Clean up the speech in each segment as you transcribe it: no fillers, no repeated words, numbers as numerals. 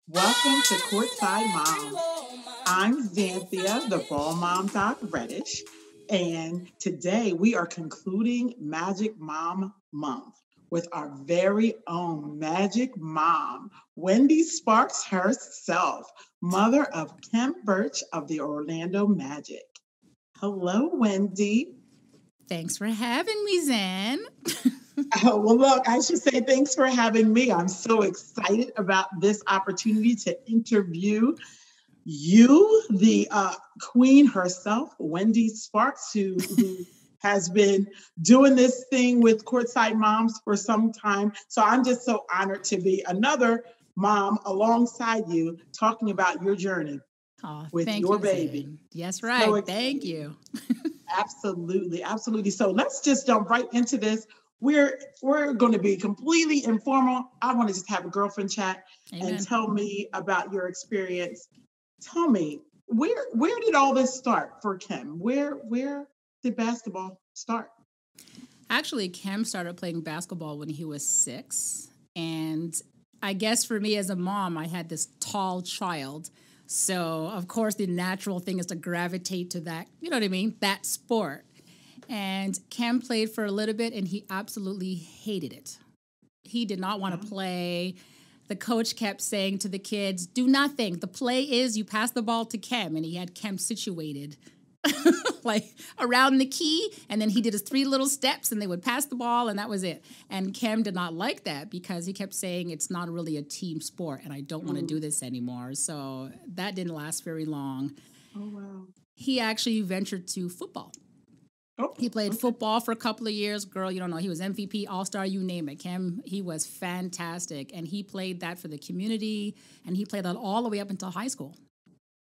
Welcome to Courtside Moms. I'm Zanthia, the Ball Mom Reddish, and today we are concluding Magic Mom Month with our very own Magic Mom, Wendy Sparks herself, mother of Khem Birch of the Orlando Magic. Hello, Wendy. Thanks for having me, Zan. Oh, well, look, I should say thanks for having me. I'm so excited about this opportunity to interview you, the queen herself, Wendy Sparks, who has been doing this thing with Courtside Moms for some time. So I'm just so honored to be another mom alongside you talking about your journey with your baby. Zan. Yes, right. So thank you. Absolutely, absolutely. So let's just jump right into this. We're going to be completely informal. I want to just have a girlfriend chat. Amen. And tell me about your experience. Tell me, where did all this start for Khem? Where did basketball start? Actually, Khem started playing basketball when he was 6. And I guess for me as a mom, I had this tall child. So, of course, the natural thing is to gravitate to that, you know what I mean, that sport. And Khem played for a little bit, and he absolutely hated it. He did not want to play. The coach kept saying to the kids, do nothing. The play is you pass the ball to Khem. And he had Khem situated like around the key. And then he did his 3 little steps, and they would pass the ball, and that was it. And Khem did not like that because he kept saying it's not really a team sport, and I don't want to do this anymore. So that didn't last very long. Oh, wow. He actually ventured to football. Oh, he played football for a couple of years. Girl, you don't know. He was MVP, All-Star, you name it. Khem, he was fantastic. And he played that for the community. And he played that all the way up until high school.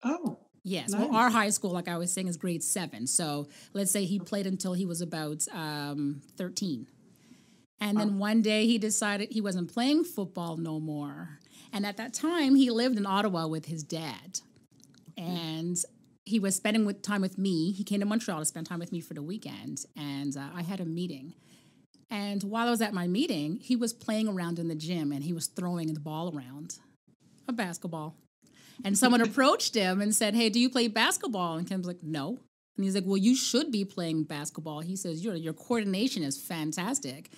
Oh, yes. Nice. Well, our high school, like I was saying, is grade 7. So let's say he played until he was about 13. And then one day he decided he wasn't playing football no more. And at that time, he lived in Ottawa with his dad. And he was spending time with me. He came to Montreal to spend time with me for the weekend, and I had a meeting. And while I was at my meeting, he was playing around in the gym, and he was throwing the ball around, a basketball. And someone approached him and said, hey, do you play basketball? And Kem's like, no. And he's like, well, you should be playing basketball. He says, your coordination is fantastic.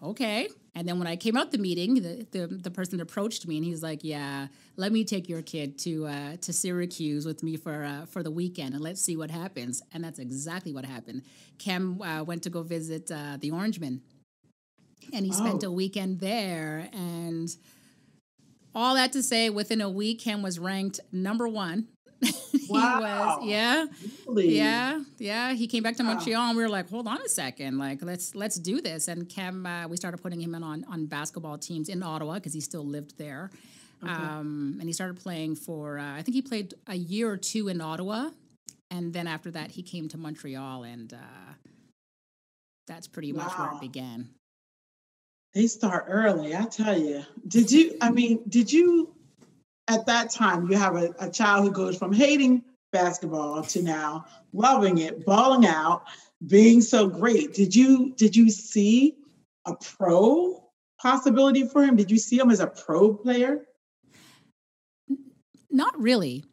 Okay. And then when I came out the meeting, the person approached me, and he's like, yeah, let me take your kid to Syracuse with me for the weekend, and let's see what happens. And that's exactly what happened. Khem went to go visit the Orangemen, and he spent a weekend there. And all that to say, within a week, Khem was ranked number 1. Wow. He was, really? yeah. He came back to Montreal, and we were like, hold on a second, like let's do this. And Khem, we started putting him in on basketball teams in Ottawa because he still lived there. Okay. And he started playing for, I think he played a year or 2 in Ottawa, and then after that he came to Montreal, and that's pretty much where it began. They start early, I tell you. Did you at that time, you have a child who goes from hating basketball to now loving it, balling out, being so great. Did you see a pro possibility for him? Did you see him as a pro player? Not really.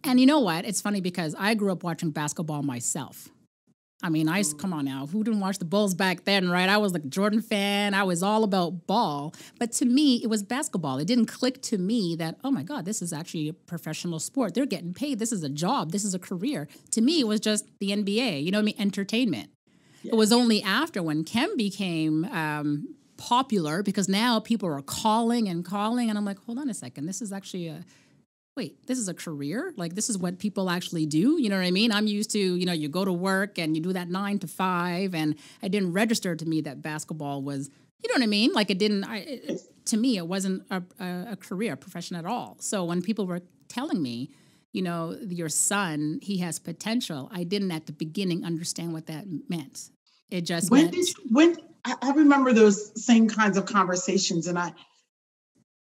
And you know what? It's funny because I grew up watching basketball myself. I mean, come on now, who didn't watch the Bulls back then, right? I was like a Jordan fan. I was all about ball. But to me, it was basketball. It didn't click to me that, oh my God, this is actually a professional sport. They're getting paid. This is a job. This is a career. To me, it was just the NBA, you know what I mean? Entertainment. Yeah. It was only after when Khem became popular, because now people are calling. And I'm like, hold on a second. This is actually this is a career? Like, this is what people actually do? You know what I mean? I'm used to, you go to work and you do that 9 to 5, and it didn't register to me that basketball was, you know what I mean? Like, to me, it wasn't a career, a profession at all. So when people were telling me, your son, he has potential, I didn't at the beginning understand what that meant. It just I remember those same kinds of conversations, and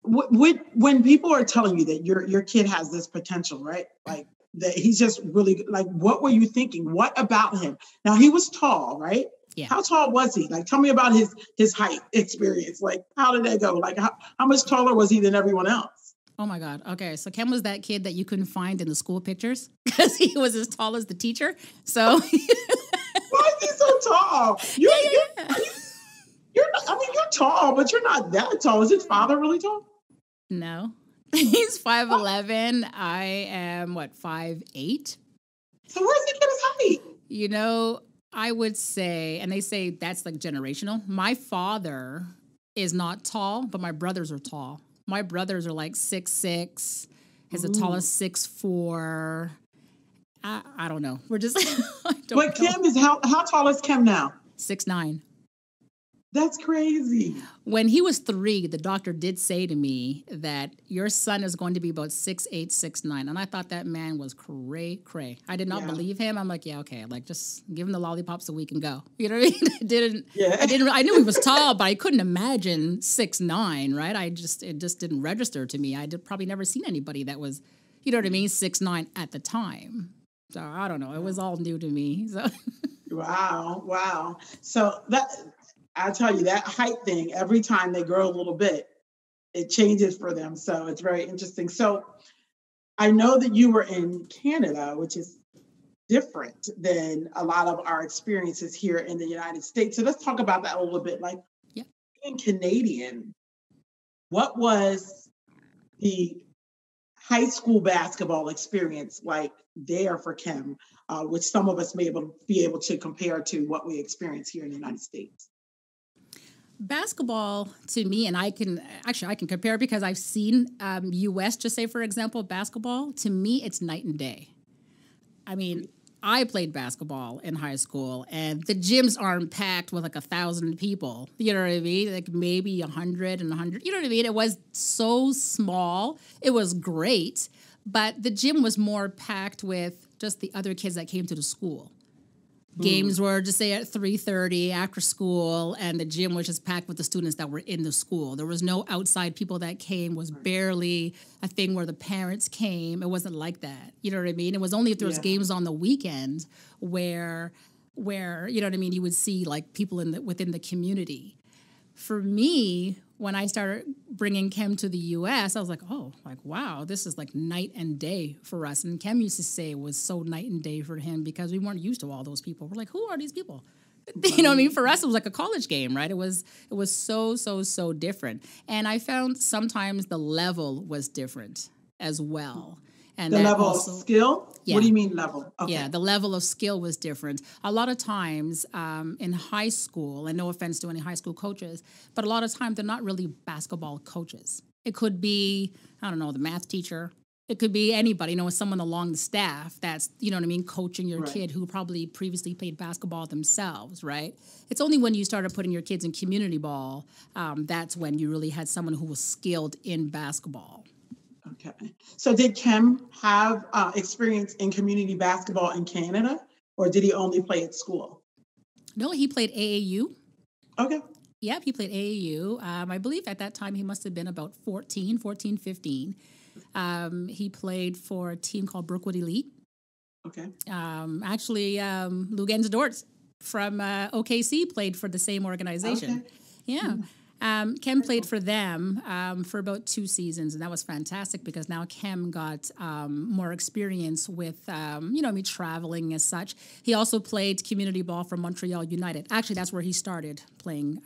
when people are telling you that your kid has this potential, right? Like that he's just really, like, what were you thinking? What about him? Now, he was tall, right? Yeah. How tall was he? Like, tell me about his height experience. Like, how did that go? Like, how much taller was he than everyone else? Oh my God. Okay. So Kem was that kid that you couldn't find in the school pictures because he was as tall as the teacher. So Why is he so tall? yeah. You're not, I mean, you're tall, but you're not that tall. Is his father really tall? No. He's 5'11". I am 5'8". So where does he get his height? You know, I would say, and they say that's like generational. My father is not tall, but my brothers are tall. My brothers are like 6'6". His the tallest 6'4". I don't know. We're just. But Kem is how tall is Kem now? 6'9". That's crazy. When he was 3, the doctor did say to me that your son is going to be about 6'8", 6'9". And I thought that man was cray. I did not believe him. I'm like, yeah, okay. Like, just give him the lollipops so we can go. You know what I mean? I knew he was tall, but I couldn't imagine 6'9", right? It just didn't register to me. I did probably never seen anybody that was, you know what I mean, 6'9" at the time. So I don't know. It was all new to me. So. Wow. So I tell you, that height thing, every time they grow a little bit, it changes for them. So it's very interesting. So I know that you were in Canada, which is different than a lot of our experiences here in the United States. So let's talk about that a little bit. Like, being Canadian, what was the high school basketball experience like there for Kem, which some of us may be able to compare to what we experience here in the United States? Basketball to me, and I can compare because I've seen U.S. just say, for example, basketball. To me, it's night and day. I mean, I played basketball in high school, and the gyms aren't packed with like 1,000 people. You know what I mean? Like maybe 100 and 100. You know what I mean? It was so small. It was great, but the gym was more packed with just the other kids that came to the school. Games were just say at 3:30 after school, and the gym was just packed with the students that were in the school. There was no outside people that came. Was barely a thing where the parents came. It wasn't like that. You know what I mean? It was only if there was games on the weekend where you know what I mean, you would see like people within the community. For me, when I started bringing Kem to the U.S., I was like, oh, like, wow, this is like night and day for us. And Kem used to say it was so night and day for him because we weren't used to all those people. We're like, who are these people? You know what I mean? For us, it was like a college game, right? It was so different. And I found sometimes the level was different as well. And the level of skill? Yeah. What do you mean level? Okay. Yeah, the level of skill was different. A lot of times in high school, and no offense to any high school coaches, but a lot of times they're not really basketball coaches. It could be, I don't know, the math teacher. It could be anybody, someone along the staff that's, you know what I mean, coaching your kid who probably previously played basketball themselves, right? It's only when you started putting your kids in community ball, that's when you really had someone who was skilled in basketball. Okay. So did Kem have experience in community basketball in Canada, or did he only play at school? No, he played AAU. Okay. Yep, he played AAU. I believe at that time he must have been about 14, 15. He played for a team called Brookwood Elite. Okay. Actually, Lugens Dortz from OKC played for the same organization. Okay. Yeah. Kem played for them for about 2 seasons, and that was fantastic because now Kem got more experience with, traveling as such. He also played community ball for Montreal United. Actually, that's where he started playing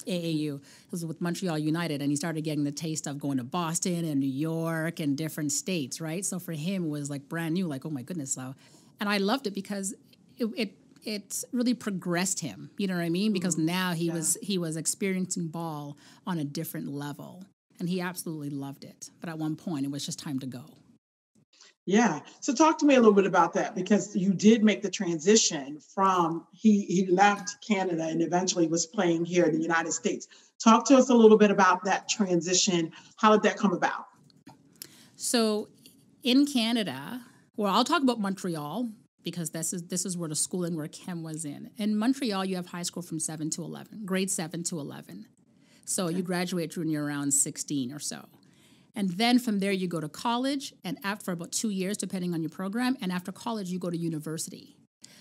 AAU. It was with Montreal United, and he started getting the taste of going to Boston and New York and different states, right? So for him, it was like brand new, like, oh my goodness. So, and I loved it because it really progressed him, you know what I mean? Because now he was experiencing ball on a different level, and he absolutely loved it. But at one point, it was just time to go. Yeah. So talk to me a little bit about that, because you did make the transition from he left Canada and eventually was playing here in the United States. Talk to us a little bit about that transition. How did that come about? So in Canada, well, I'll talk about Montreal, because this is where the schooling where Kem was in. In Montreal, you have high school from 7 to 11, grade 7 to 11. So you graduate when you're around 16 or so. And then from there, you go to college, and after about 2 years, depending on your program, and after college, you go to university.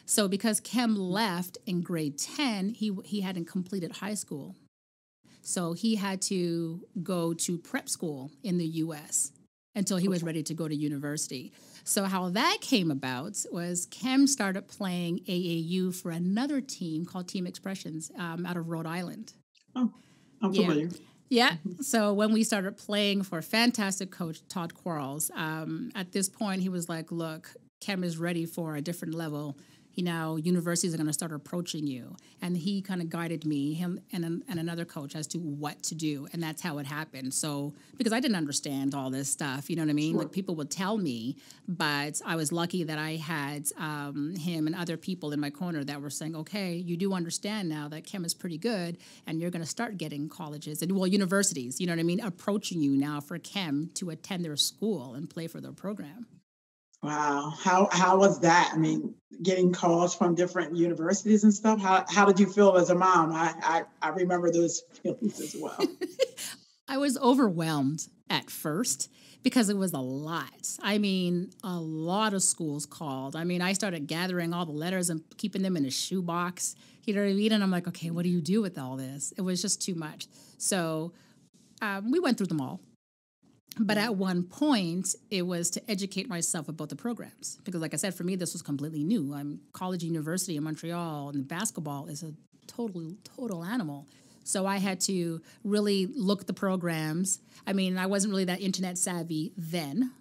So because Kem left in grade 10, he hadn't completed high school. So he had to go to prep school in the U.S., until he was ready to go to university. So how that came about was Khem started playing AAU for another team called Team Expressions out of Rhode Island. Oh, I'm familiar. Yeah. So when we started playing for fantastic coach Todd Quarles, at this point he was like, look, Khem is ready for a different level. Universities are going to start approaching you. And he kind of guided me, him and another coach, as to what to do. And that's how it happened. So, because I didn't understand all this stuff, you know what I mean? Sure. Like, people would tell me, but I was lucky that I had him and other people in my corner that were saying, okay, you do understand now that Khem is pretty good, and you're going to start getting colleges and, universities, you know what I mean, approaching you now for Khem to attend their school and play for their program. Wow. How was that? I mean, getting calls from different universities and stuff. How did you feel as a mom? I remember those feelings as well. I was overwhelmed at first because it was a lot. I mean, a lot of schools called. I mean, I started gathering all the letters and keeping them in a shoebox. You know what I mean? And I'm like, okay, what do you do with all this? It was just too much. So we went through them all. But at one point, it was to educate myself about the programs. Because like I said, for me, this was completely new. I'm college university in Montreal, and basketball is a total animal. So I had to really look at the programs. I mean, I wasn't really that internet savvy then.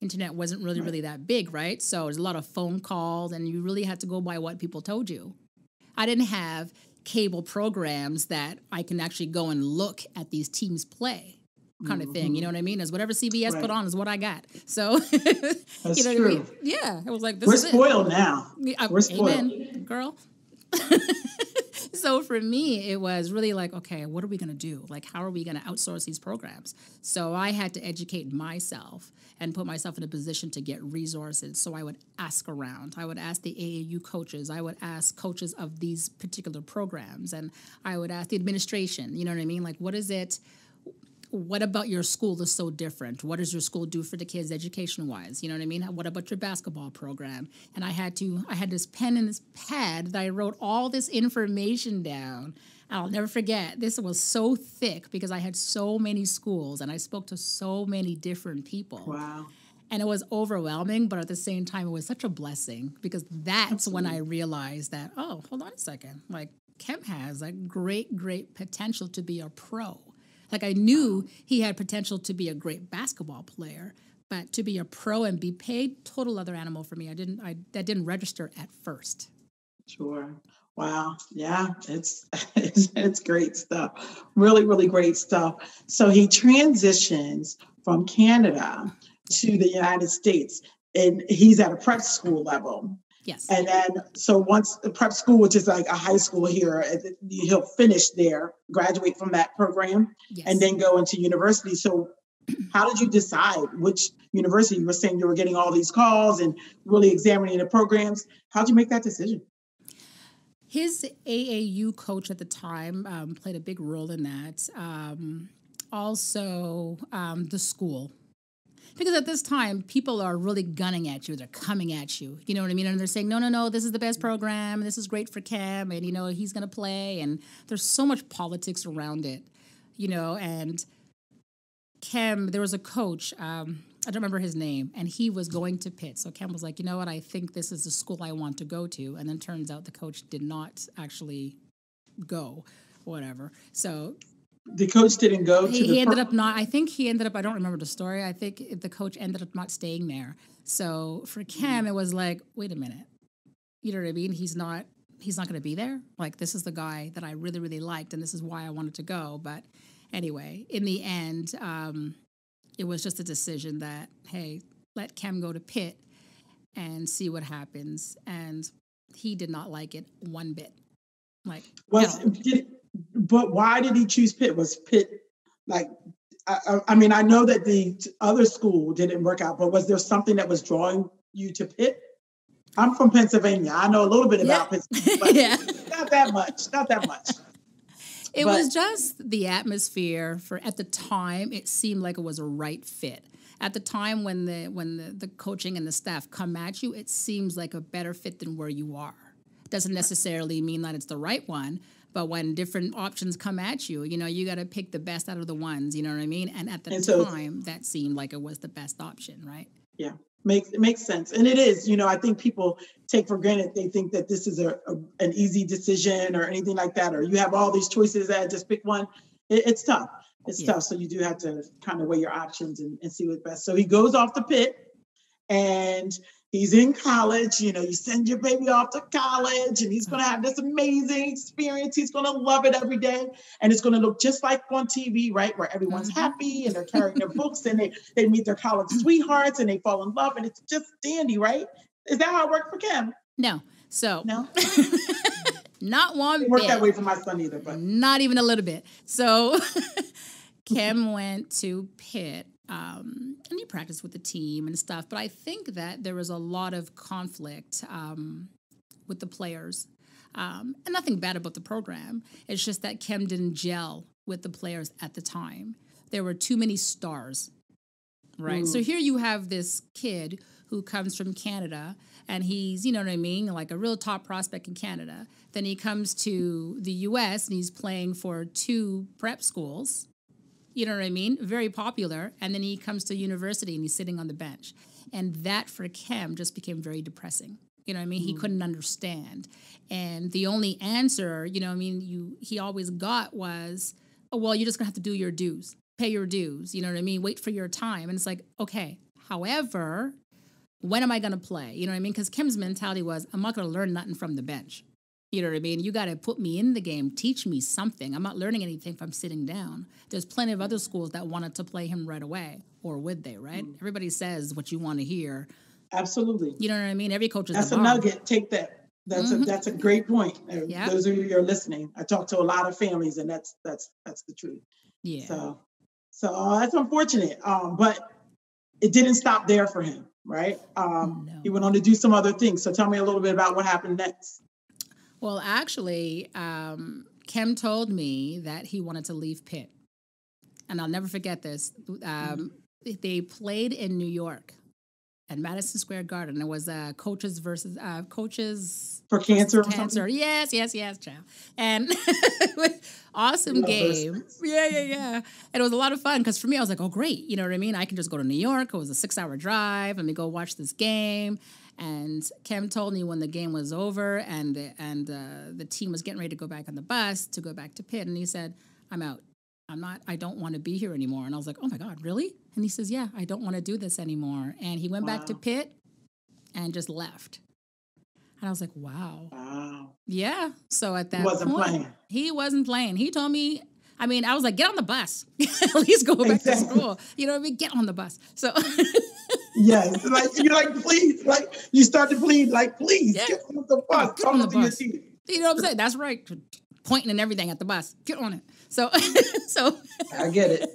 Internet wasn't really that big, right? So there's a lot of phone calls, and you really had to go by what people told you. I didn't have cable programs that I can actually go and look at these teams play. Kind of thing, you know what I mean? Is whatever CBS put on is what I got. So, that's you know true. What I mean? Yeah, it was like this. We're spoiled now. We're spoiled, amen, girl. So for me, it was really like, okay, what are we going to do? Like, how are we going to outsource these programs? So I had to educate myself and put myself in a position to get resources. So I would ask around. I would ask the AAU coaches. I would ask coaches of these particular programs, and I would ask the administration. You know what I mean? Like, what is it? What about your school is so different? What does your school do for the kids education-wise? You know what I mean? What about your basketball program? And I had this pen and this pad that I wrote all this information down. I'll never forget. This was so thick because I had so many schools and I spoke to so many different people. Wow. And it was overwhelming, but at the same time, it was such a blessing because that's when I realized that, oh, hold on a second. Like, Khem has a great potential to be a pro. Like, I knew he had potential to be a great basketball player, but to be a pro and be paid, total other animal for me. That didn't register at first. Sure. Wow. Yeah, it's great stuff. Really great stuff. So he transitions from Canada to the United States, and he's at a prep school level. Yes. And then, so once the prep school, which is like a high school here, he'll finish there, graduate from that program, yes, and then go into university. So how did you decide which university? You were saying you were getting all these calls and really examining the programs. How did you make that decision? His AAU coach at the time played a big role in that. Also, the school. Because at this time, people are really gunning at you. They're coming at you. You know what I mean? And they're saying, no, this is the best program. This is great for Khem. And, he's going to play. And there's so much politics around it, And Khem, there was a coach, I don't remember his name, and he was going to Pitt. So Khem was like, you know what? I think this is the school I want to go to. And then turns out the coach did not actually go, whatever. So the coach didn't go he ended up not. I think he ended up. I don't remember the story. I think the coach ended up not staying there. So for Khem, it was like, wait a minute, you know what I mean? He's not going to be there. Like, this is the guy that I really liked, and this is why I wanted to go. But anyway, in the end, it was just a decision that, hey, let Khem go to Pitt and see what happens. And he did not like it one bit. Like, but why did he choose Pitt? Was Pitt like, I mean, I know that the other school didn't work out, but was there something that was drawing you to Pitt? I'm from Pennsylvania. I know a little bit about Pittsburgh, but not that much. It was just the atmosphere at the time, it seemed like it was a right fit. At the time when the coaching and the staff come at you, it seems like a better fit than where you are. Doesn't necessarily mean that it's the right one, But when different options come at you, you got to pick the best out of the ones, you know what I mean? And at the time, that seemed like it was the best option, right? Yeah, it makes sense. And it is, I think people take for granted, they think that this is an easy decision or anything like that, or you have all these choices that just pick one. It's tough. It's tough. So you do have to kind of weigh your options and see what's best. So he goes off to Pitt and he's in college. You send your baby off to college and he's going to have this amazing experience. He's going to love it every day. And it's going to look just like on TV, right? Where everyone's happy and they're carrying their books and they meet their college sweethearts and they fall in love and it's just dandy, right? Is that how it worked for Khem? No. No? Not one bit. It worked that way for my son either, but not even a little bit. So Khem went to Pitt. And he practiced with the team and stuff, but I think that there was a lot of conflict with the players. And nothing bad about the program. It's just that Khem didn't gel with the players at the time. There were too many stars, right? So here you have this kid who comes from Canada, and he's, like a real top prospect in Canada. Then he comes to the U.S., and he's playing for 2 prep schools. You know what I mean? Very popular. And then he comes to university and he's sitting on the bench. And that for Khem just became very depressing. You know what I mean? He couldn't understand. And the only answer, he always got was, oh, well, you're just going to have to do your dues, pay your dues. You know what I mean? Wait for your time. And it's like, okay, however, when am I going to play? You know what I mean? Because Khem's mentality was, I'm not going to learn nothing from the bench. You know what I mean? You got to put me in the game, teach me something. I'm not learning anything if I'm sitting down. There's plenty of other schools that wanted to play him right away, or would they, right? Everybody says what you want to hear. Absolutely. You know what I mean? Every coach is That's a nugget. Take that. That's a great point. Yep. Those of you who are listening, I talk to a lot of families, and that's the truth. Yeah. So that's unfortunate. But it didn't stop there for him, right? No. He went on to do some other things. So tell me a little bit about what happened next. Well, actually, Khem told me that he wanted to leave Pitt. And I'll never forget this. They played in New York at Madison Square Garden. It was coaches versus coaches for cancer. Yes, child. And awesome game. Yeah. And it was a lot of fun because for me, I was like, oh, great. You know what I mean? I can just go to New York. It was a 6-hour drive. Let me go watch this game. And Khem told me when the game was over and the team was getting ready to go back on the bus to go back to Pitt. And he said, I'm out. I don't want to be here anymore. And I was like, oh my God, really? And he says, yeah, I don't want to do this anymore. And he went back to Pitt and just left. And I was like, wow. Yeah. So at that point, he wasn't playing. He told me, I was like, get on the bus. At least go back to school. You know what I mean? Get on the bus. So yes, you're like, please, you start to plead, please, get on the bus. Get on the bus. You know what I'm saying? That's right. Pointing and everything at the bus. Get on it. So I get it.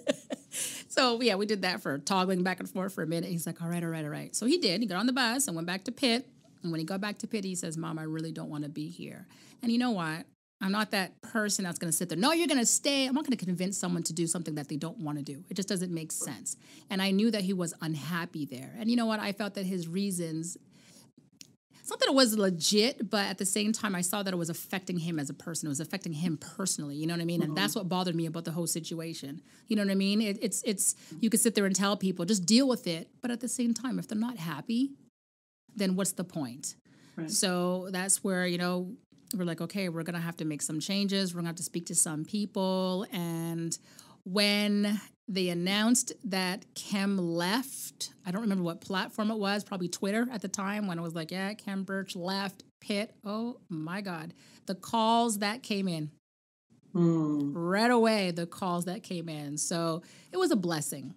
So yeah, we did that for toggling back and forth for a minute. He's like, all right. So he did. He got on the bus and went back to Pitt. And when he got back to Pitt, he says, Mom, I really don't want to be here. And you know what? I'm not that person that's going to sit there. No, you're going to stay. I'm not going to convince someone to do something that they don't want to do. It just doesn't make sense. And I knew that he was unhappy there. And you know what? I felt that his reasons, it's not that it was legit, but at the same time, I saw that it was affecting him as a person. It was affecting him personally. You know what I mean? And that's what bothered me about the whole situation. You know what I mean? It's you could sit there and tell people, just deal with it. But at the same time, if they're not happy, then what's the point? Right. So that's where, we're like, okay, we're going to have to make some changes. We're going to have to speak to some people. And when they announced that Khem left, I don't remember what platform it was, probably Twitter at the time, when it was like, yeah, Khem Birch left Pitt. Oh, my God. The calls that came in. Right away, the calls that came in. So it was a blessing.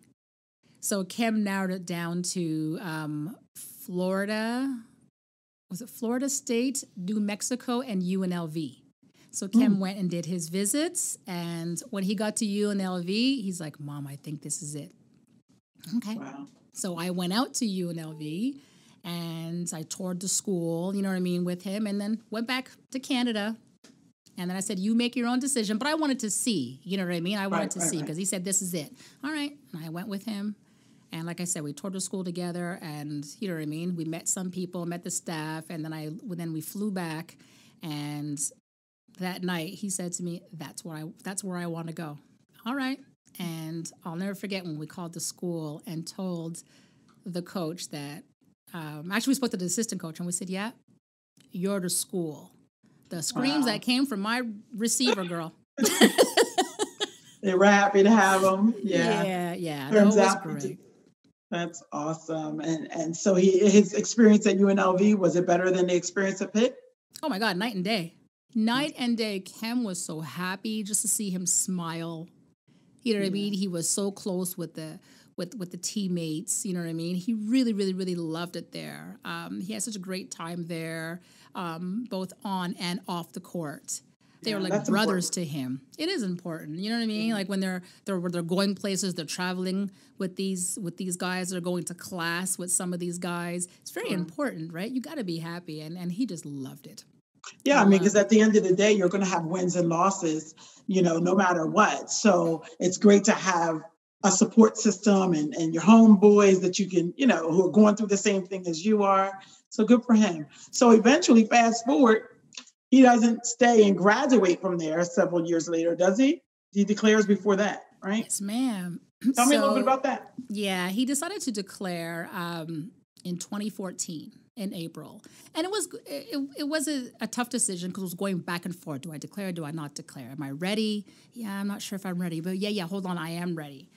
So Khem narrowed it down to Florida. Was it Florida State, New Mexico, and UNLV? So Khem went and did his visits, and when he got to UNLV, he's like, Mom, I think this is it. Okay. Wow. So I went out to UNLV, and I toured the school, with him, and then went back to Canada. And then I said, you make your own decision, but I wanted to see, you know what I mean? I wanted to see, because he said, this is it. All right. And I went with him. And like I said, we toured the school together, and you know what I mean? We met some people, met the staff, and then we flew back, and that night, he said to me, that's where I want to go. All right. And I'll never forget when we called the school and told the coach that, actually we spoke to the assistant coach and we said, yeah, you're the school. The screams that came from my receiver girl. They were happy to have him. Yeah. Yeah. That was great. That's awesome. And so his experience at UNLV, was it better than the experience at Pitt? Oh my God, night and day. Night and day. Khem was so happy just to see him smile. You know what I mean? He was so close with the teammates. You know what I mean? He really, really, really loved it there. He had such a great time there, both on and off the court. They were like brothers to him. It is important. You know what I mean? Like when they're going places, they're traveling with these guys, they're going to class with some of these guys. It's very important, right? You got to be happy. And he just loved it. Yeah, I mean, because at the end of the day, you're going to have wins and losses, no matter what. So it's great to have a support system and your homeboys that you can, who are going through the same thing as you are. So good for him. So eventually, fast forward, he doesn't stay and graduate from there several years later, does he? He declares before that, right? Yes, ma'am. Tell me a little bit about that. Yeah, he decided to declare in 2014 in April. And it was a tough decision because it was going back and forth. Do I declare? Do I not declare? Am I ready? Yeah, I'm not sure if I'm ready. But yeah, hold on, I am ready.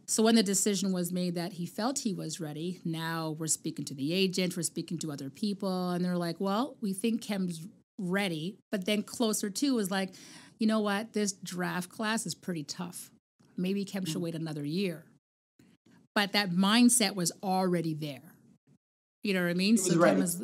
So when the decision was made that he felt he was ready, now we're speaking to the agent, we're speaking to other people, and they're like, well, we think Khem's ready. But then closer to was like, you know what? This draft class is pretty tough. Maybe Khem should wait another year. But that mindset was already there. You know what I mean? So Khem was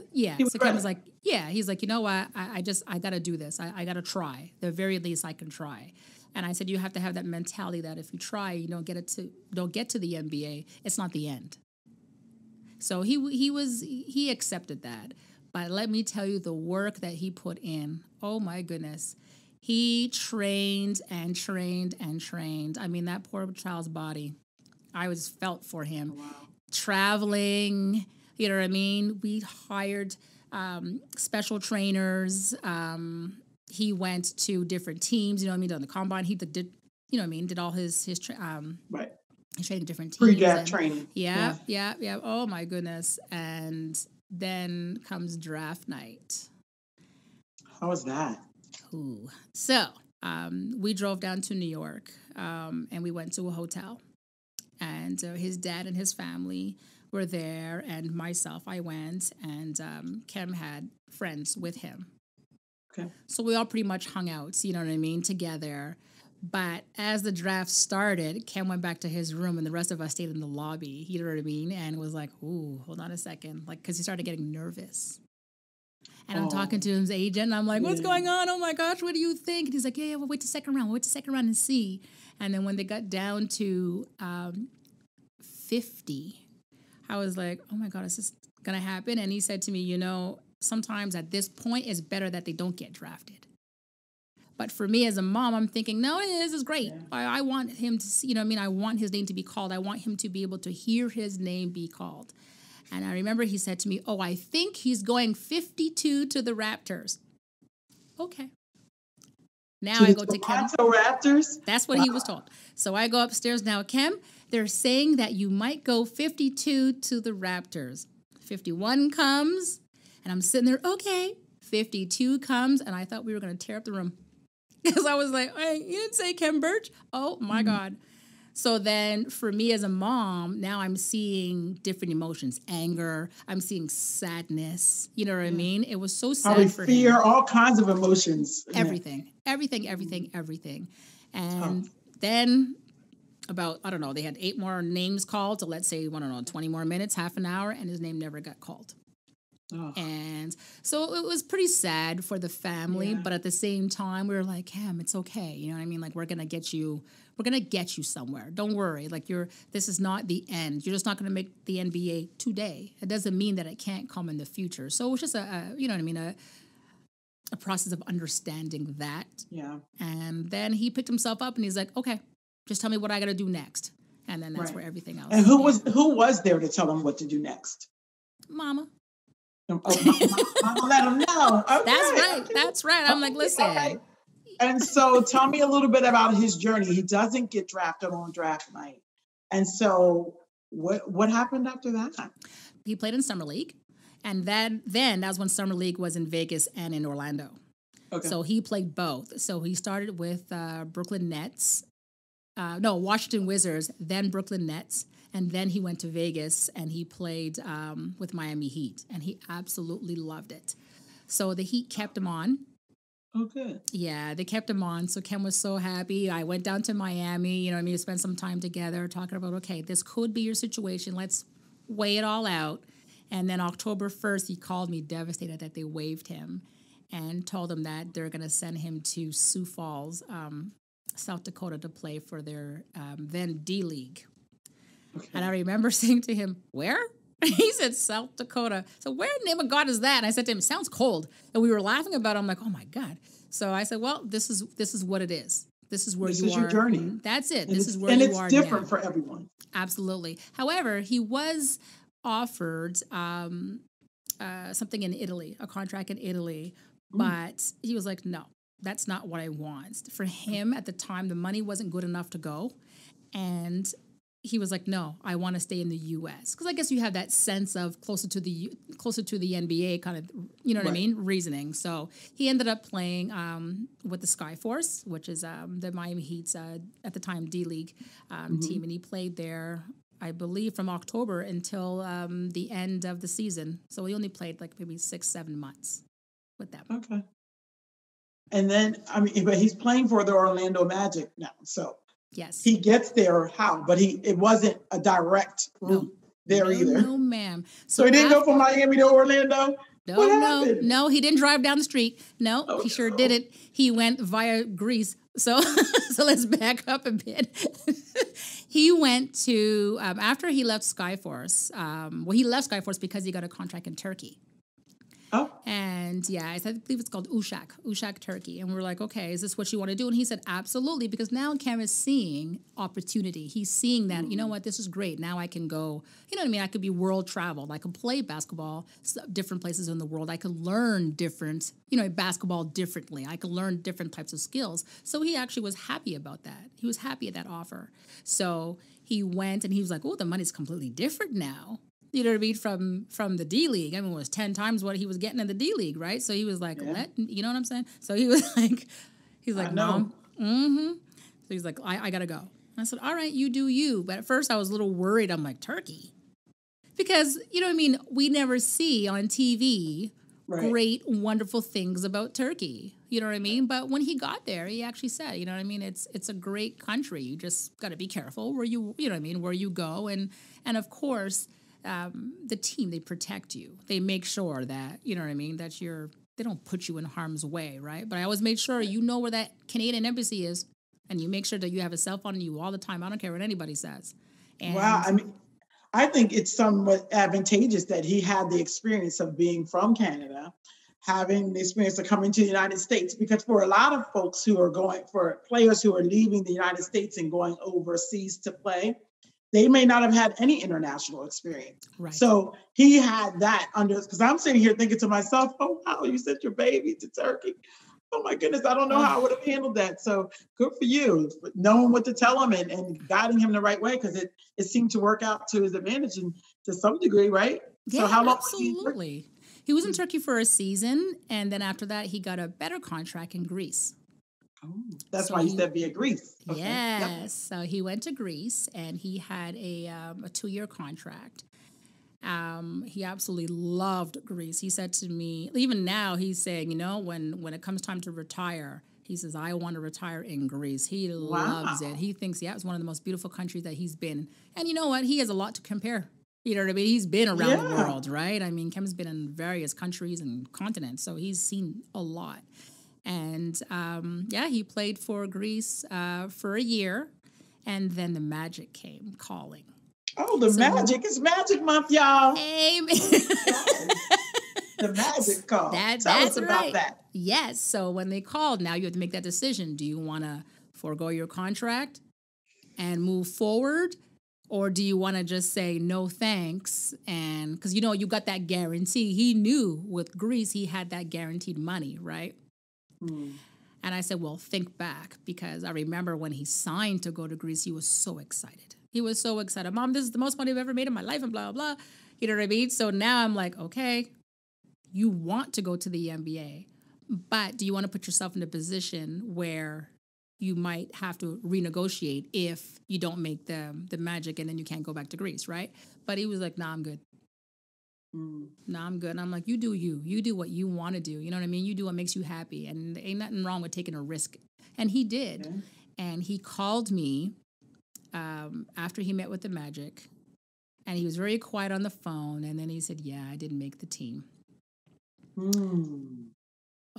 like, yeah, he's like, you know what? I got to do this. I got to try. The very least I can try. And I said, you have to have that mentality that if you try, you don't get to the NBA, it's not the end. So he accepted that. But let me tell you the work that he put in. Oh my goodness. He trained and trained and trained. I mean, that poor child's body, I was felt for him. Wow. Traveling, you know what I mean? We hired special trainers. He went to different teams, you know what I mean, on the combine. He did, you know what I mean, did all his right. He trained different teams. Pre-gap training. Yeah. Oh my goodness. And then comes draft night. How was that? Ooh. So we drove down to New York and we went to a hotel. And his dad and his family were there. And myself, I went. And Khem had friends with him. Okay. So we all pretty much hung out, you know what I mean, together. But as the draft started, Khem went back to his room and the rest of us stayed in the lobby, you know what I mean? And was like, ooh, hold on a second. Like, because he started getting nervous. And I'm talking to his agent and I'm like, what's going on? Oh my gosh, what do you think? And he's like, yeah, we'll wait the second round. We'll wait the second round and see. And then when they got down to 50, I was like, oh my God, is this going to happen? And he said to me, sometimes at this point, it's better that they don't get drafted. But for me as a mom, I'm thinking, no, this is great. Yeah. I want him to see, I want his name to be called. I want him to be able to hear his name be called. And I remember he said to me, oh, I think he's going 52 to the Raptors. Okay. Now I go to Khem. Raptors? That's what he was told. So I go upstairs now. Khem, they're saying that you might go 52 to the Raptors. 51 comes, and I'm sitting there, okay. 52 comes, and I thought we were going to tear up the room. Because I was like, hey, you didn't say Khem Birch? Oh, my God. So then for me as a mom, now I'm seeing different emotions. Anger. I'm seeing sadness. You know what I mean? It was so sad for fear, him. All kinds of emotions. Everything. And then about, I don't know, they had 8 more names called to, let's say, 20 more minutes, half an hour, and his name never got called. Oh. And so it was pretty sad for the family, but at the same time, we were like, Khem, it's okay. You know what I mean? Like, we're going to get you somewhere. Don't worry. Like, this is not the end. You're just not going to make the NBA today. It doesn't mean that it can't come in the future. So it was just a process of understanding that. Yeah. And then he picked himself up and he's like, okay, just tell me what I got to do next. And then that's where everything else. And who was there to tell him what to do next? Mama. Oh, Mama let him know. Okay. That's right. I'm like, listen, And so tell me a little bit about his journey. He doesn't get drafted on draft night. And so what happened after that? He played in Summer League. And then that was when Summer League was in Vegas and in Orlando. Okay. So he played both. So he started with Brooklyn Nets. Washington Wizards, then Brooklyn Nets. And then he went to Vegas and he played with Miami Heat. And he absolutely loved it. So the Heat kept him on. Oh, good. Yeah, they kept him on. So Khem was so happy. I went down to Miami, to spend some time together talking about, okay, this could be your situation. Let's weigh it all out. And then October 1st, he called me devastated that they waived him and told him that they're going to send him to Sioux Falls, South Dakota, to play for their then D-League. Okay. And I remember saying to him, where? He said, South Dakota. So where in the name of God is that? And I said to him, sounds cold. And we were laughing about it. I'm like, oh, my God. So I said, well, this is what it is. This is where you are. This is your journey. That's it. This is where you are now. And it's different for everyone. Absolutely. However, he was offered something in Italy, a contract in Italy. But he was like, no, that's not what I want. For him at the time, the money wasn't good enough to go. And he was like, no, I want to stay in the U.S. Because I guess you have that sense of closer to the NBA kind of, what I mean, reasoning. So he ended up playing with the Skyforce, which is the Miami Heat's, at the time, D-League team. And he played there, I believe, from October until the end of the season. So he only played like maybe 6-7 months with them. Okay. And then, but he's playing for the Orlando Magic now, so. Yes. He gets there how? But it wasn't a direct route either. No, ma'am. So he didn't go from Miami to Orlando? No, he didn't drive down the street. No, he sure didn't. He went via Greece. So let's back up a bit. He went to, after he left Skyforce, he left Skyforce because he got a contract in Turkey. Oh. And I believe it's called Uşak, Turkey. And we're like, okay, is this what you want to do? And he said, absolutely, because now Khem is seeing opportunity. He's seeing that, you know what, this is great. Now I can go, I could be world traveled. I could play basketball different places in the world. I could learn different, basketball differently. I could learn different types of skills. So he actually was happy about that. He was happy at that offer. So he went and he was like, oh, the money's completely different now. You know what I mean? From the D-League. It was 10 times what he was getting in the D-League, right? So he was like, you know what I'm saying? So he was like, no. Mm-hmm. So he's like, I got to go. And I said, all right, you do you. But at first I was a little worried. I'm like, Turkey? Because, we never see on TV great, wonderful things about Turkey. You know what I mean? But when he got there, he actually said, it's a great country. You just got to be careful where where you go. And of course, the team, they protect you. They make sure that, that they don't put you in harm's way, right? But I always made sure where that Canadian embassy is, and you make sure that you have a cell phone on you all the time. I don't care what anybody says. And wow. I think it's somewhat advantageous that he had the experience of being from Canada, having the experience of coming to the United States, because for a lot of folks for players who are leaving the United States and going overseas to play, they may not have had any international experience. Right. So he had that because I'm sitting here thinking to myself, oh, wow, you sent your baby to Turkey. Oh my goodness, I don't know how I would have handled that. So good for you, knowing what to tell him and guiding him the right way, because it seemed to work out to his advantage and to some degree, right? Yeah, so how long absolutely. He was in Turkey for a season, and then after that, he got a better contract in Greece. Oh, that's why you said via Greece. Okay. Yes. Yep. So he went to Greece and he had a 2-year contract. He absolutely loved Greece. He said to me, even now he's saying, when it comes time to retire, he says, I want to retire in Greece. He loves it. He thinks, it's one of the most beautiful countries that he's been. And you know what? He has a lot to compare. You know what I mean? He's been around the world, right? Khem's been in various countries and continents, so he's seen a lot. And, he played for Greece for a year, and then the Magic came calling. Oh, Magic. It's Magic Month, y'all. Amen. The Magic call. Tell us about that. Yes. So when they called, now you have to make that decision. Do you want to forego your contract and move forward? Or do you want to just say no thanks? And because, you got that guarantee. He knew with Greece, he had that guaranteed money, right? And I said, well, think back, because I remember when he signed to go to Greece, he was so excited. He was so excited. Mom, this is the most money I've ever made in my life and blah, blah, blah. You know what I mean? So now I'm like, okay, you want to go to the NBA, but do you want to put yourself in a position where you might have to renegotiate if you don't make the Magic and then you can't go back to Greece, right? But he was like, nah, I'm good. Nah, I'm good. And I'm like, you do you. You do what you want to do. You know what I mean? You do what makes you happy. And there ain't nothing wrong with taking a risk. And he did. Okay. And he called me after he met with the Magic. And he was very quiet on the phone. And then he said, yeah, I didn't make the team.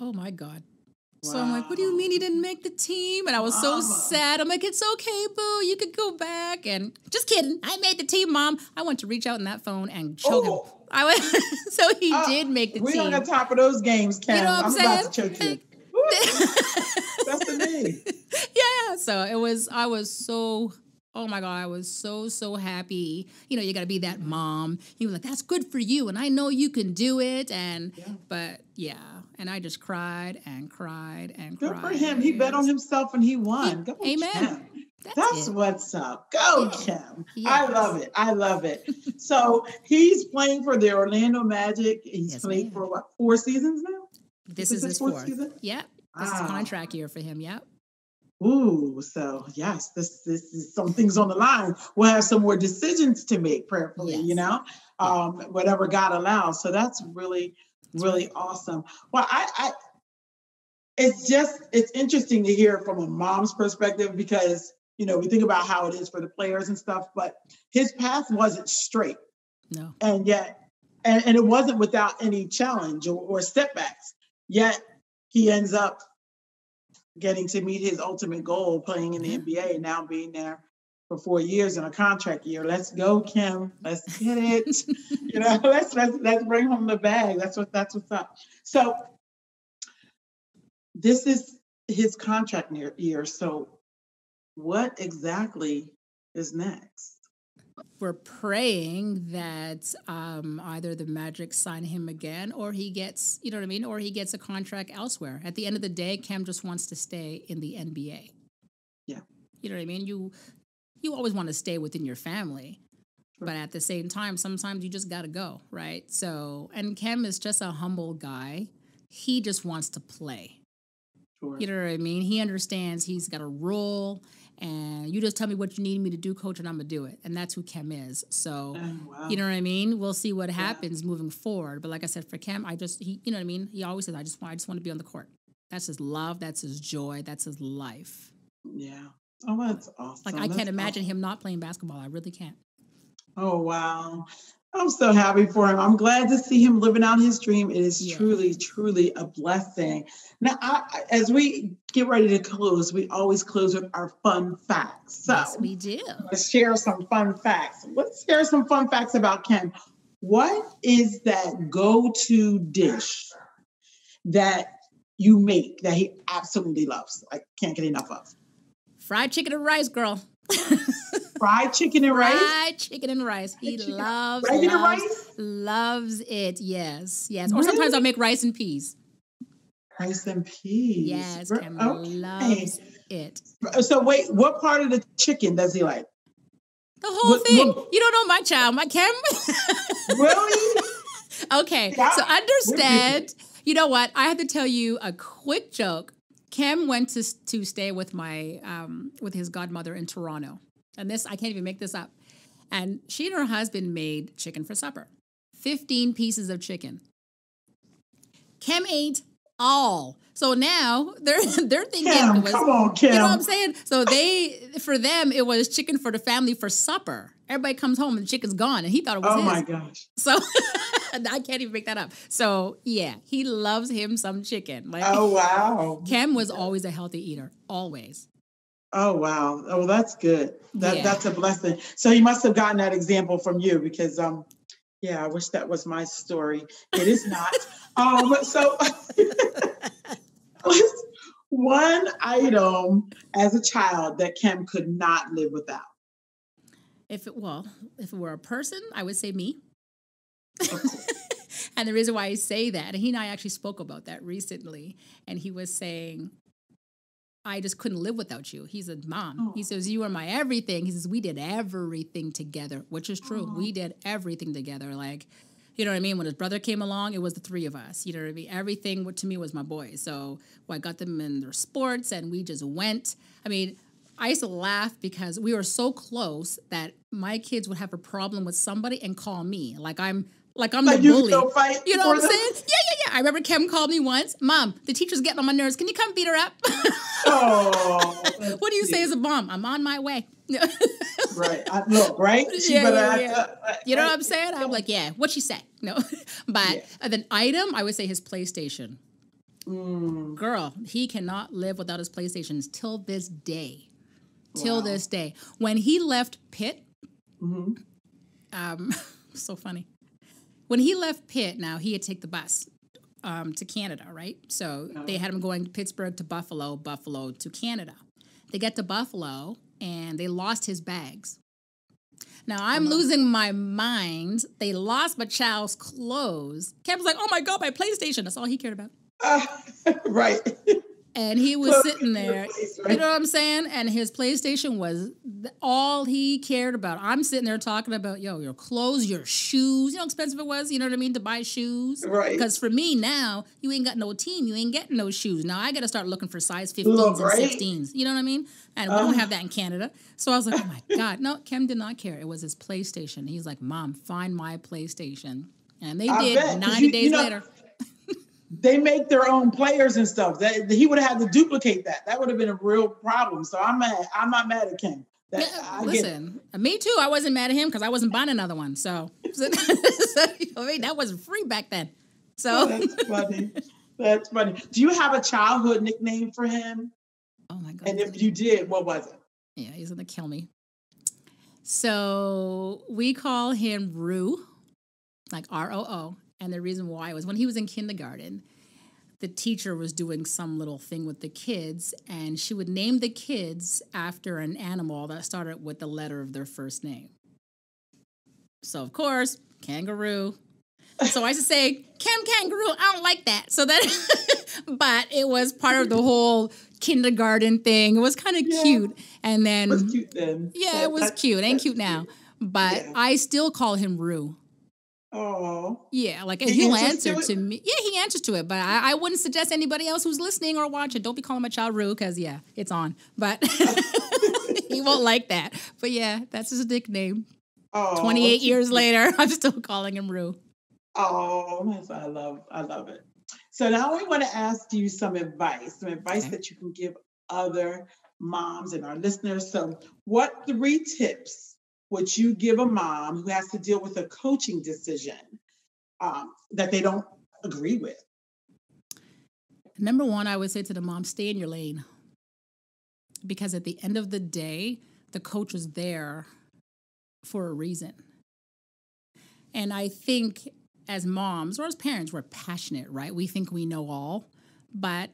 Oh, my God. Wow. So I'm like, what do you mean he didn't make the team? And I was so sad. I'm like, it's okay, boo. You could go back. And just kidding. I made the team, Mom. I want to reach out in that phone and choke him. So he did make the team. We're on the top of those games, Cam. You know what I'm saying? About to choke you. That's the name. Yeah. So I was so, oh my God, I was so happy. You know, you got to be that mom. He was like, that's good for you. And I know you can do it. But yeah. And I just cried and cried and cried. Good for him. He bet on himself and he won. Go Amen. Cam. That's what's up. Go, Khem. Yes. I love it. I love it. So he's playing for the Orlando Magic. He's played for what, 4 seasons now? This is his fourth season? Yep. This is a contract year for him. Yep. Ooh, so yes, this is some things on the line. We'll have some more decisions to make, prayerfully, you know, whatever God allows. So that's really awesome. Well, it's interesting to hear from a mom's perspective, because, you know, we think about how it is for the players and stuff, but his path wasn't straight. No. And yet, and it wasn't without any challenge or setbacks. Yet he ends up getting to meet his ultimate goal, playing in the NBA, and now being there for 4 years in a contract year. Let's go, Khem. Let's get it. You know, let's bring home the bag. That's what's up. So this is his contract year. So what exactly is next? We're praying that either the Magic sign him again, or he gets, you know what I mean, or he gets a contract elsewhere. At the end of the day, Khem just wants to stay in the NBA. Yeah. You know what I mean? You always want to stay within your family. Sure. But at the same time, sometimes you just got to go, right? So, and Khem is just a humble guy. He just wants to play. Sure. You know what I mean? He understands he's got a role, and you just tell me what you need me to do, Coach, and I'm going to do it. And that's who Khem is. So, You know what I mean? We'll see what happens moving forward. But like I said, for Khem, you know what I mean? He always says, I just want to be on the court. That's his love. That's his joy. That's his life. Yeah. Oh, that's awesome. Like, I can't imagine him not playing basketball. I really can't. Oh, wow. I'm so happy for him. I'm glad to see him living out his dream. It is truly a blessing. Now, as we get ready to close, we always close with our fun facts. So yes, we do. Let's share some fun facts. Let's share some fun facts about Khem. What is that go-to dish that you make that he absolutely loves? I can't get enough of. Fried chicken and rice, girl. Fried chicken and rice? Fried chicken and rice. He loves it. Yes. Or really? Sometimes I'll make rice and peas. Rice and peas. Yes, Khem loves it. So wait, what part of the chicken does he like? The whole thing. You don't know my child, my Khem. Really? Okay, so understand. You know what? I have to tell you a quick joke. Khem went to stay with with his godmother in Toronto. And this, I can't even make this up. And she and her husband made chicken for supper. 15 pieces of chicken. Khem ate all. So now they're thinking, come on, Khem. You know what I'm saying? So for them, it was chicken for the family for supper. Everybody comes home and the chicken's gone, and he thought it was his. Oh my gosh. So I can't even make that up. So yeah, he loves him some chicken. Like, oh wow. Khem was always a healthy eater, always. Oh wow. Oh, well, that's good. That's a blessing. So he must have gotten that example from you, because I wish that was my story. It is not. So one item as a child that Khem could not live without. If it were a person, I would say me. And the reason why I say that, and he and I actually spoke about that recently, and he was saying, I just couldn't live without you. He said, Mom, Oh. he says, you are my everything. He says, we did everything together, which is true. Oh. We did everything together. Like, you know what I mean? When his brother came along, it was the three of us. You know what I mean? Everything to me was my boys. So I got them in their sports and we just went. I mean, I used to laugh because we were so close that my kids would have a problem with somebody and call me. Like I'm the you bully. go fight You know what I'm for them? saying? Yeah. I remember Khem called me once. Mom, the teacher's getting on my nerves. Can you come beat her up? Oh. What do you say as a mom? I'm on my way. Right. Look, right? She better You know what I'm saying? I'm like, yeah, what she say? No. But then item, I would say his PlayStation. Girl, he cannot live without his PlayStations till this day. Till this day. When he left Pitt, so funny. When he left Pitt, now he had to take the bus to Canada, right? So they had him going Pittsburgh to Buffalo, Buffalo to Canada. They get to Buffalo and they lost his bags. Now I'm losing my mind. They lost my child's clothes. Kev was like, oh my God, my PlayStation. That's all he cared about. Right. And he was sitting there, you know what I'm saying? And his PlayStation was all he cared about. I'm sitting there talking about, your clothes, your shoes. You know how expensive it was, you know what I mean, to buy shoes? Right. Because for me now, you ain't got no team. You ain't getting no shoes. Now I got to start looking for size 15s and 16s. You know what I mean? And we don't have that in Canada. So I was like, oh my God. No, Khem did not care. It was his PlayStation. He's like, Mom, find my PlayStation. And they did 90 days later. They make their own players and stuff. He would have had to duplicate that. That would have been a real problem. So I'm mad. I'm not mad at Khem. Listen, me too. I wasn't mad at him because I wasn't buying another one. So that wasn't free back then. So that's funny. That's funny. Do you have a childhood nickname for him? Oh my God. And if you did, what was it? Yeah, he's gonna kill me. So we call him Roo, like ROO. And the reason why was when he was in kindergarten, the teacher was doing some little thing with the kids, and she would name the kids after an animal that started with the letter of their first name. So, of course, kangaroo. So I used to say, Khem Kangaroo, I don't like that. So that, but it was part of the whole kindergarten thing. It was kind of cute. And then, it was cute then. Yeah, it was cute. It ain't cute now. But I still call him Roo. Oh. Yeah, like he'll answer to me. Yeah, he answers to it, but I wouldn't suggest anybody else who's listening or watching, don't be calling my child Roo, because, it's on. But he won't like that. But, that's his nickname. Oh, 28 years later, I'm still calling him Roo. Oh, I love it. So now we want to ask you some advice that you can give other moms and our listeners. So what 3 tips would you give a mom who has to deal with a coaching decision that they don't agree with? Number 1, I would say to the mom, stay in your lane. Because at the end of the day, the coach is there for a reason. And I think as moms or as parents, we're passionate, right? We think we know all, but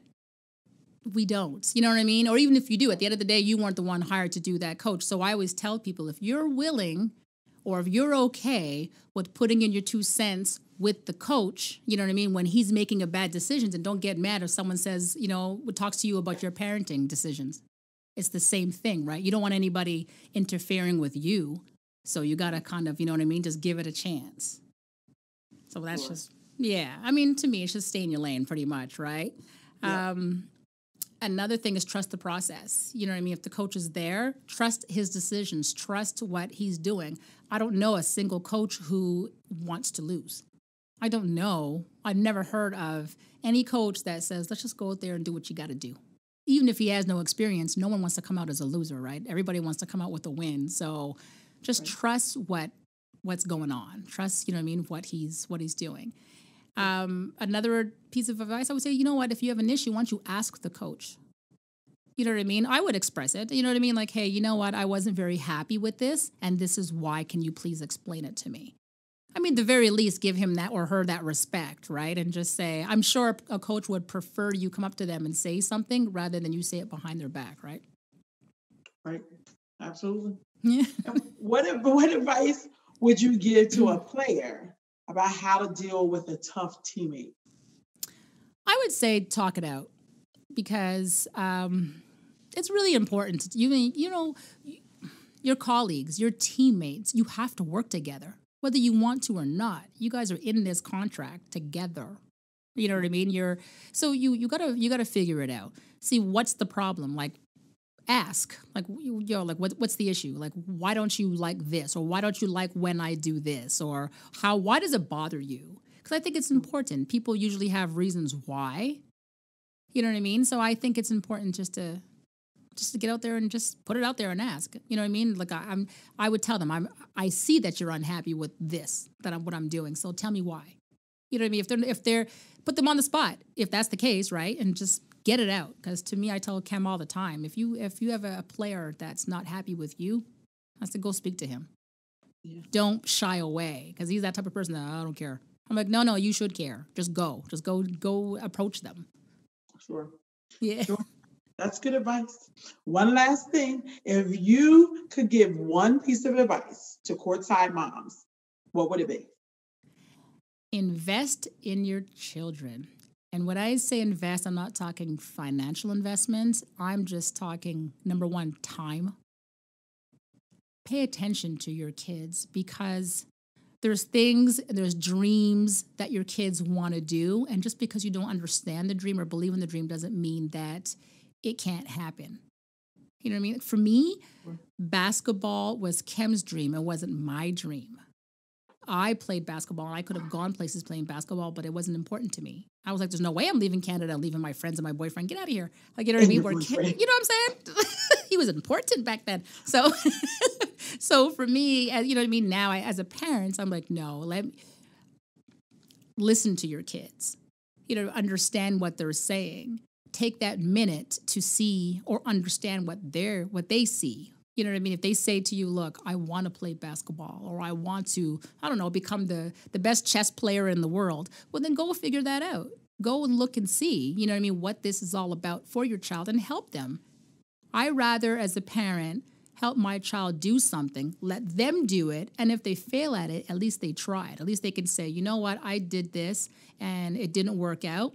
we don't. You know what I mean? Or even if you do, at the end of the day, you weren't the one hired to do that coach. So I always tell people, if you're willing or if you're okay with putting in your 2 cents with the coach, you know what I mean, when he's making a bad decision, and don't get mad if someone says, talks to you about your parenting decisions. It's the same thing, right? You don't want anybody interfering with you. So you got to kind of, you know what I mean, just give it a chance. So that's just, I mean, to me, it's just stay in your lane pretty much, right? Yeah. Another thing is trust the process. You know what I mean? If the coach is there, trust his decisions, trust what he's doing. I don't know a single coach who wants to lose. I don't know. I've never heard of any coach that says, let's just go out there and do what you got to do. Even if he has no experience, no one wants to come out as a loser, right? Everybody wants to come out with a win. So just trust what's going on. Trust, you know what I mean, what he's doing. Another piece of advice, I would say, you know what, if you have an issue, why don't you ask the coach? You know what I mean? I would express it. You know what I mean? Like, hey, you know what, I wasn't very happy with this, and this is why. Can you please explain it to me? I mean, the very least, give him that or her that respect, right? And just say, I'm sure a coach would prefer you come up to them and say something rather than you say it behind their back, right? Right. Absolutely. Yeah. What advice would you give to a player about how to deal with a tough teammate? I would say talk it out, because it's really important. You know, your colleagues, your teammates, you have to work together, whether you want to or not. You guys are in this contract together. You know what I mean? You gotta figure it out. See what's the problem. Like, ask, like, what's the issue? Like, why don't you like this, or why don't you like when I do this, or why does it bother you? Because I think it's important. People usually have reasons why. You know what I mean? So I think it's important just to get out there and just put it out there and ask. You know what I mean? Like, I would tell them, I see that you're unhappy with this, what I'm doing. So tell me why. You know what I mean? If they're put them on the spot, if that's the case, right? And just get it out. Because to me, I tell Cam all the time, if you have a player that's not happy with you, I said, go speak to him. Yeah. Don't shy away, because he's that type of person that I don't care. I'm like, no, you should care. Just go approach them. Sure. Yeah. Sure. That's good advice. One last thing. If you could give one piece of advice to courtside moms, what would it be? Invest in your children. And when I say invest, I'm not talking financial investments. I'm just talking, number one, time. Pay attention to your kids, because there's dreams that your kids want to do. And just because you don't understand the dream or believe in the dream doesn't mean that it can't happen. You know what I mean? For me, basketball was Kem's dream. It wasn't my dream. I played basketball, and I could have gone places playing basketball, but it wasn't important to me. I was like, there's no way I'm leaving Canada, leaving my friends and my boyfriend. Get out of here. Like, you know what I mean? You know what I'm saying? He was important back then. So, so for me, you know what I mean? Now, as a parent, I'm like, no, listen to your kids. You know, understand what they're saying. Take that minute to see or understand what they see. You know what I mean? If they say to you, look, I want to play basketball, or I want to, I don't know, become the best chess player in the world, well, then go figure that out. Go and look and see, you know what I mean, what this is all about for your child, and help them. I rather, as a parent, help my child do something, let them do it, and if they fail at it, at least they tried. At least they can say, you know what, I did this, and it didn't work out.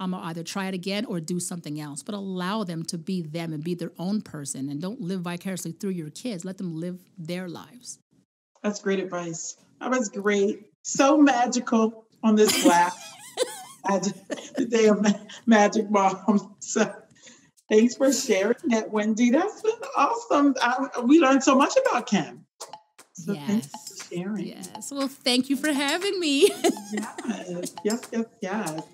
I'm going to either try it again or do something else. But allow them to be them and be their own person, and don't live vicariously through your kids. Let them live their lives. That's great advice. That was great. So magical on this last the day of Magic Mom. So thanks for sharing that, Wendy. That's been awesome. We learned so much about Khem. So thanks for sharing. Yes. Well, thank you for having me. Yes,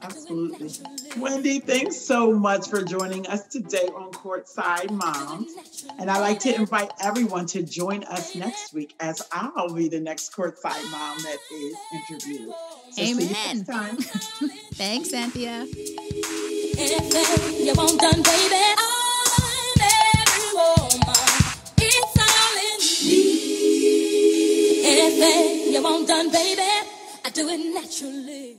absolutely. Wendy, thanks so much for joining us today on Courtside Moms. And I'd like to invite everyone to join us next week, as I'll be the next Courtside Mom that is interviewed. So Amen. See you next time. Thanks, Zanthia. Anything you want done, baby, I'm every woman. It's all in me. Anything you want done, baby, I do it naturally.